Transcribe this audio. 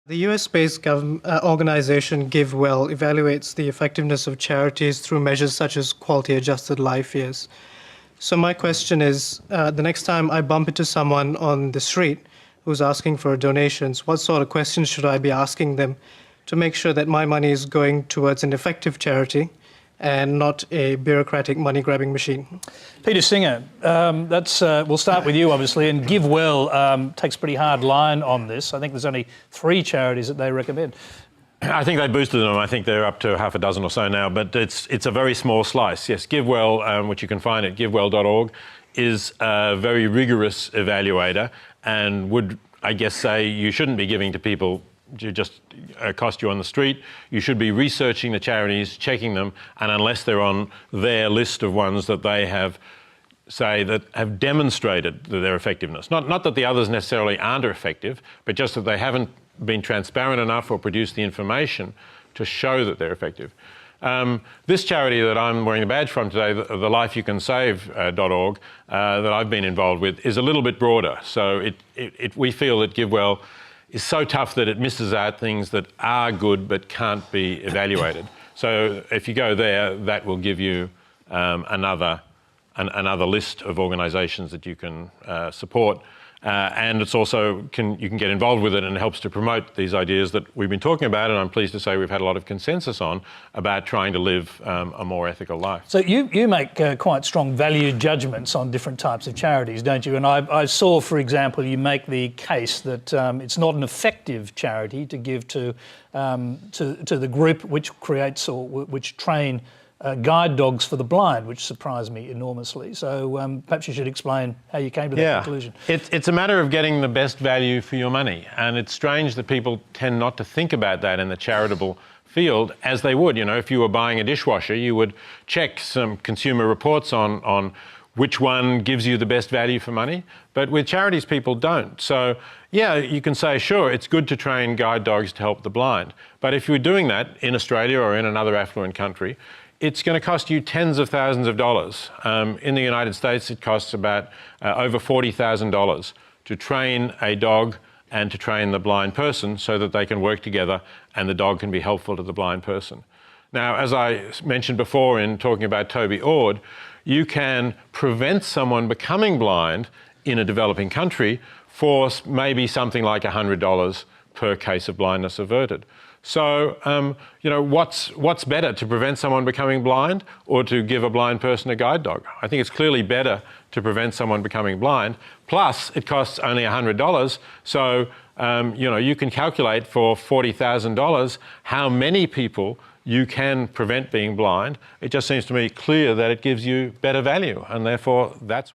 The US-based organization GiveWell evaluates the effectiveness of charities through measures such as quality-adjusted life years. So my question is, the next time I bump into someone on the street who's asking for donations, what sort of questions should I be asking them to make sure that my money is going towards an effective charity and not a bureaucratic money-grabbing machine? Peter Singer, we'll start with you, obviously, and GiveWell takes a pretty hard line on this. I think there's only 3 charities that they recommend. I think they boosted them. I think they're up to half a dozen or so now, but it's a very small slice. Yes, GiveWell, which you can find at givewell.org, is a very rigorous evaluator and would, I guess, say you shouldn't be giving to people to just accost you on the street. You should be researching the charities, checking them, and unless they're on their list of ones that they have, say, that have demonstrated their effectiveness. Not that the others necessarily aren't effective, but just that they haven't been transparent enough or produced the information to show that they're effective. This charity that I'm wearing the badge from today, the lifeyoucansave.org, that I've been involved with, is a little bit broader. So we feel that GiveWell is so tough that it misses out things that are good but can't be evaluated. So if you go there, that will give you another list of organisations that you can support. And it's also, you can get involved with it, and it helps to promote these ideas that we've been talking about, and I'm pleased to say we've had a lot of consensus on about trying to live a more ethical life. So you make quite strong value judgments on different types of charities, don't you? And I saw, for example, you make the case that it's not an effective charity to give to the group which creates or which train guide dogs for the blind, which surprised me enormously. So perhaps you should explain how you came to that conclusion. It's a matter of getting the best value for your money. And it's strange that people tend not to think about that in the charitable field as they would. You know, if you were buying a dishwasher, you would check some consumer reports on which one gives you the best value for money. But with charities, people don't. So yeah, you can say, sure, it's good to train guide dogs to help the blind. But if you were doing that in Australia or in another affluent country, it's going to cost you tens of thousands of dollars. In the United States, it costs about over $40,000 to train a dog and to train the blind person so that they can work together and the dog can be helpful to the blind person. Now, as I mentioned before in talking about Toby Ord, you can prevent someone becoming blind in a developing country for maybe something like $100 per case of blindness averted. So, you know, what's better, to prevent someone becoming blind or to give a blind person a guide dog? I think it's clearly better to prevent someone becoming blind. Plus, it costs only $100. So, you know, you can calculate for $40,000 how many people you can prevent being blind. It just seems to me clear that it gives you better value, and therefore that's